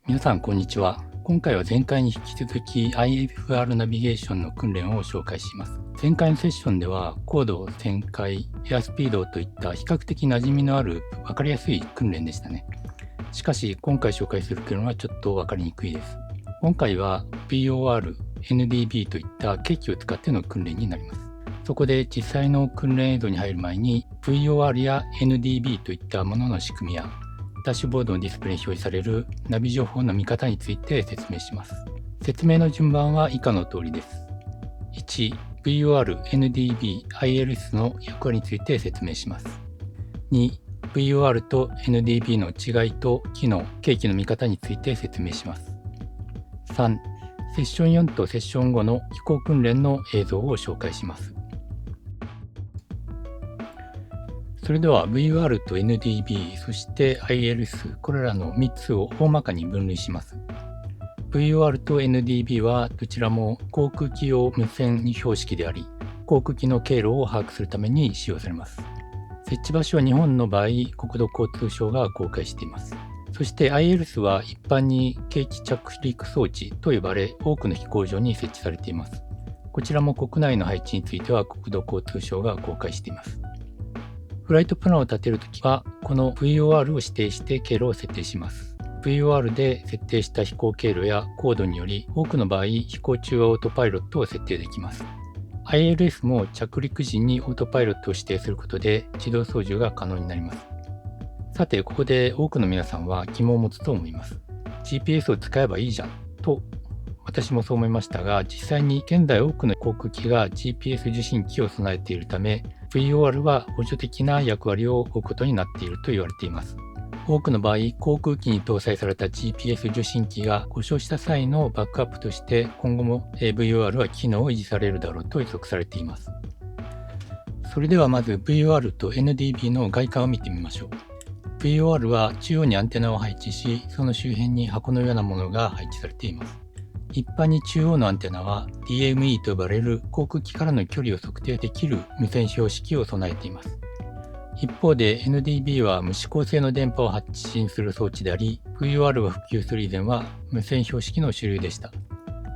皆さんこんにちは。今回は前回に引き続き IFR ナビゲーションの訓練を紹介します。前回のセッションでは高度旋回、エアスピードといった比較的馴染みのある分かりやすい訓練でしたね。しかし今回紹介する訓練はちょっと分かりにくいです。今回は VOR、NDB といった計器を使っての訓練になります。そこで実際の訓練映像に入る前に VOR や NDB といったものの仕組みやダッシュボードのディスプレイに表示されるナビ情報の見方について説明します。説明の順番は以下の通りです。1、VOR、NDB、ILS の役割について説明します。2、VOR と NDB の違いと機能、計器の見方について説明します。3、セッション4とセッション5の飛行訓練の映像を紹介します。それでは VOR と NDB、そして ILS、これらの3つを大まかに分類します。VOR と NDB はどちらも航空機用無線標識であり、航空機の経路を把握するために使用されます。設置場所は日本の場合、国土交通省が公開しています。そして ILS は一般に計器着陸装置と呼ばれ、多くの飛行場に設置されています。こちらも国内の配置については国土交通省が公開しています。フライトプランを立てるときは、この VOR を指定して経路を設定します。VOR で設定した飛行経路や高度により、多くの場合、飛行中はオートパイロットを設定できます。ILS も着陸時にオートパイロットを指定することで、自動操縦が可能になります。さて、ここで多くの皆さんは疑問を持つと思います。GPS を使えばいいじゃんと、私もそう思いましたが、実際に現在多くの航空機が GPS 受信機を備えているため、VOR は補助的な役割を負うことになっていると言われています。多くの場合、航空機に搭載された GPS 受信機が故障した際のバックアップとして、今後も VOR は機能を維持されるだろうと予測されています。それではまず VOR と NDB の外観を見てみましょう。VOR は中央にアンテナを配置し、その周辺に箱のようなものが配置されています。一般に中央のアンテナは DME と呼ばれる航空機からの距離を測定できる無線標識を備えています。一方で NDB は無指向性の電波を発信する装置であり、VOR が普及する以前は無線標識の主流でした。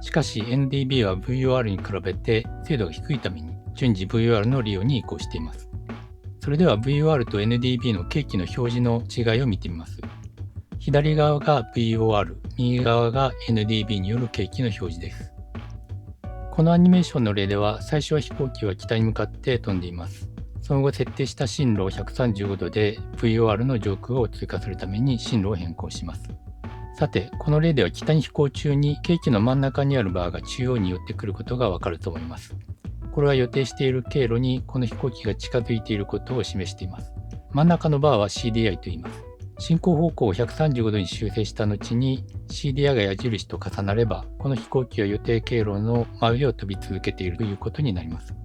しかし NDB は VOR に比べて精度が低いために順次 VOR の利用に移行しています。それでは VOR と NDB の計器の表示の違いを見てみます。左側が VOR、右側が NDB による計器の表示です。このアニメーションの例では、最初は飛行機は北に向かって飛んでいます。その後設定した進路を135度で VOR の上空を通過するために進路を変更します。さて、この例では北に飛行中に計器の真ん中にあるバーが中央に寄ってくることがわかると思います。これは予定している経路にこの飛行機が近づいていることを示しています。真ん中のバーは CDI と言います。進行方向を135度に修正した後に CDI が矢印と重なれば、この飛行機は予定経路の真上を飛び続けているということになります。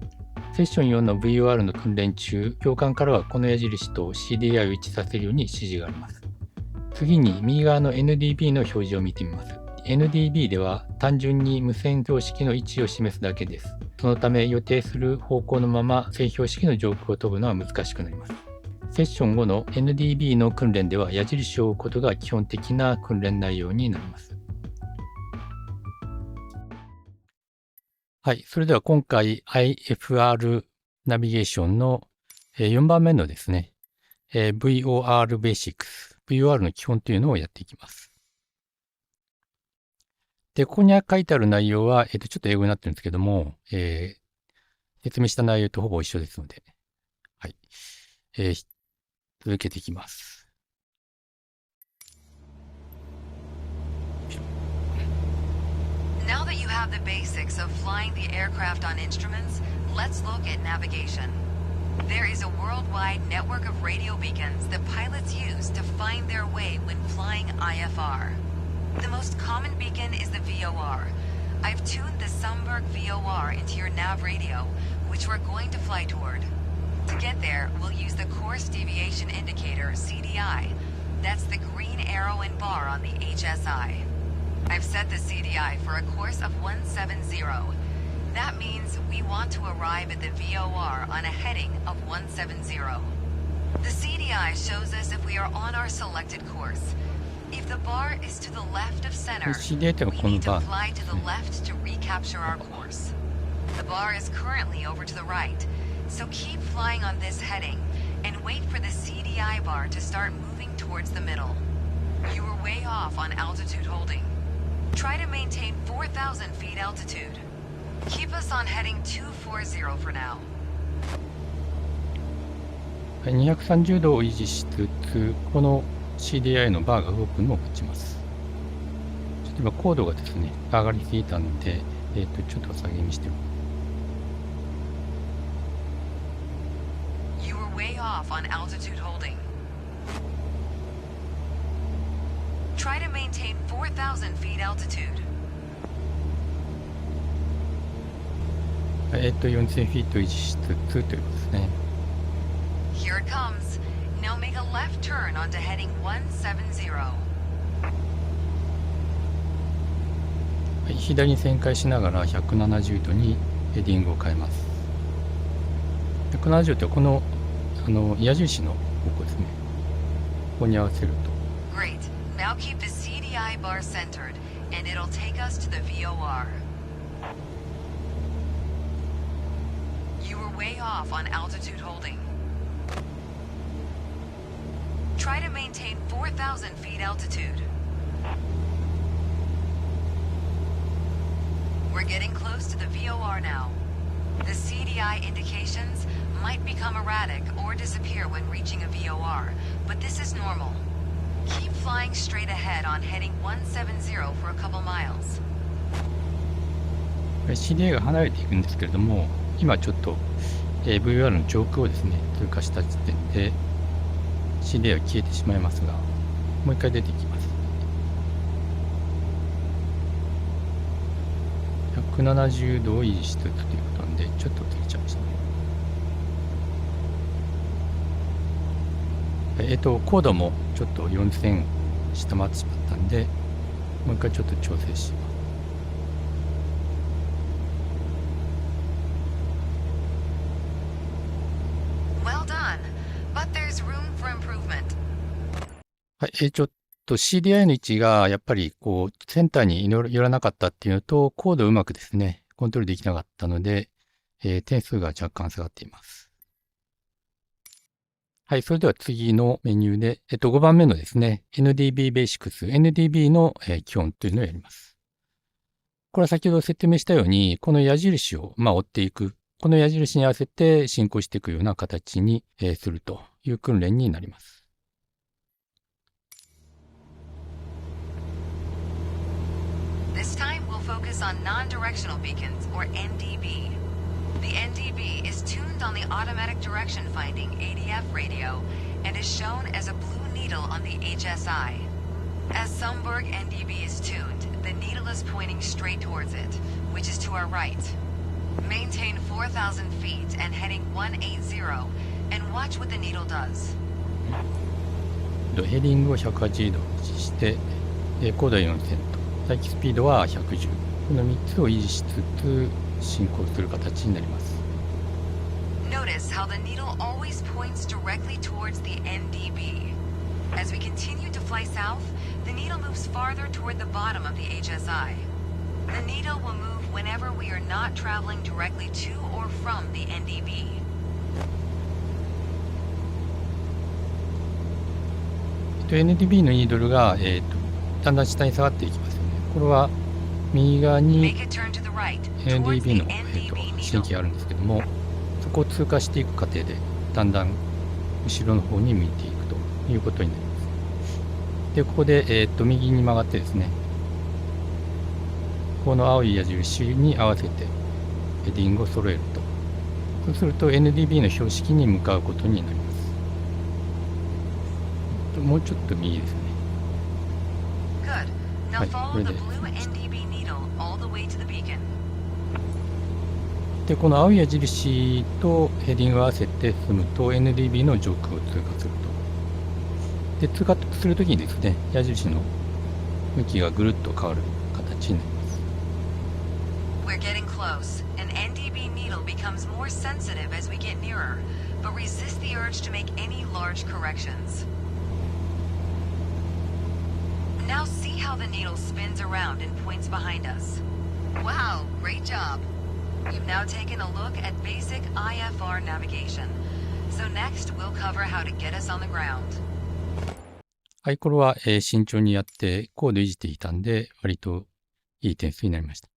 セッション4の VOR の訓練中、教官からはこの矢印と CDI を一致させるように指示があります。次に右側の NDB の表示を見てみます。NDB では単純に無線標識の位置を示すだけです。そのため予定する方向のまま正標識の上空を飛ぶのは難しくなります。セッション後の NDB の訓練では矢印を追うことが基本的な訓練内容になります。はい、それでは今回 IFR ナビゲーションの4番目のですね、VOR Basics、VOR の基本というのをやっていきます。で、ここに書いてある内容は、ちょっと英語になってるんですけども、説明した内容とほぼ一緒ですので、はい。続けていきます。Now that you have the basics of flying the aircraft on instruments, let's look at navigation. There is a worldwide network of radio beacons that pilots use to find their way when flying IFR. The most common beacon is the VOR. I've tuned the Sumberg VOR into your nav radio, which we're going to fly toward. To get there, we'll use the Course Deviation Indicator, CDI. That's the green arrow and bar on the HSI. I've set the CDI for a course of 170. That means we want to arrive at the VOR on a heading of 170. The CDI shows us if we are on our selected course. If the bar is to the left of center, で CDI というの we はこの need to バー fly で to す the ね。 left to recapture our course. The bar is currently over to the right, so keep flying on this heading and wait for the CDI bar to start moving towards the middle. You were way off on altitude holding. Try to maintain 4,000 feet altitude. Keep us on heading 240 for now. はい、230度を維持しつつ、この CDI のバーが動くのを待ちます。ちょっと今高度がですね、上がりすぎたんで、ちょっと下げにしておく。You were way off on altitude holding. Try to maintain 4,000 feet altitude. 4000フィート維持しつつということですね。Here it comes. Now make a left turn onto heading 170. はい、左に旋回しながら170度にヘディングを変えます。170度ってこの、矢印の方向ですね。ここに合わせると。Great. Now keep the CDI bar centered, and it'll take us to the VOR. You were way off on altitude holding. Try to maintain 4,000 feet altitude. We're getting close to the VOR now. The CDI indications might become erratic or disappear when reaching a VOR, but this is normal. Keep flying straight ahead on heading 170 for a couple miles. CDI が離れていくんですけれども、今ちょっと、VOR の上空をですね、通過した時点で CDI は消えてしまいますが、もう一回出てきます。170度を維持しつつということなんで、ちょっと切れちゃいましたね。高度もちょっと4000下回ってしまったんで、もう一回ちょっと調整します。Well done, but there's room for improvement. はい、ちょっと CDI の位置がやっぱりこうセンターに寄らなかったっていうのと、高度をうまくですね、コントロールできなかったので、点数が若干下がっています。はい、それでは次のメニューで、5番目のですね、NDB Basics、NDB の、基本というのをやります。これは先ほど説明したように、この矢印を、追っていく、この矢印に合わせて進行していくような形に、するという訓練になります。This time we'll focus on non-directional beacons, or NDB. The NDB is tuned on the automatic direction finding ADF radio and is shown as a blue needle on the HSI. As Sumburg NDB is tuned, the needle is pointing straight towards it, which is to our right. Maintain 4,000 feet and heading 180, and watch what the needle does. ヘディングを180度維持して、高度は4000と。待機スピードは110。この3つを維持しつつ進行する形になります。Notice how the needle always points directly towards the NDB. As we continue to fly south, the needle moves farther toward the bottom of the HSI. The needle will move whenever we are not traveling directly to or from the NDB. NDB のニードルが、だんだん下に下がっていきますよね。これは右側に NDB の、新規があるんですけども、そこを通過していく過程でだんだん後ろの方に向いていくということになります。で、ここで、右に曲がってですね、この青い矢印に合わせてヘディングを揃えると。そうすると NDB の標識に向かうことになります。もうちょっと右ですね。はい、これで。で、この青い矢印とヘディングを合わせて進むと NDB の上空を通過すると。で、通過するときにですね、矢印の向きがぐるっと変わる形になります。We're getting close. An NDB needle becomes more sensitive as we get nearer, but resist the urge to make any large corrections. Now see how the needle spins around and points behind us. Wow, great job. You've now taken a look at basic IFR navigation. So next we'll cover how to get us on the ground. はい、これは、慎重にやってコードいじっていたんで、割といい点数になりました。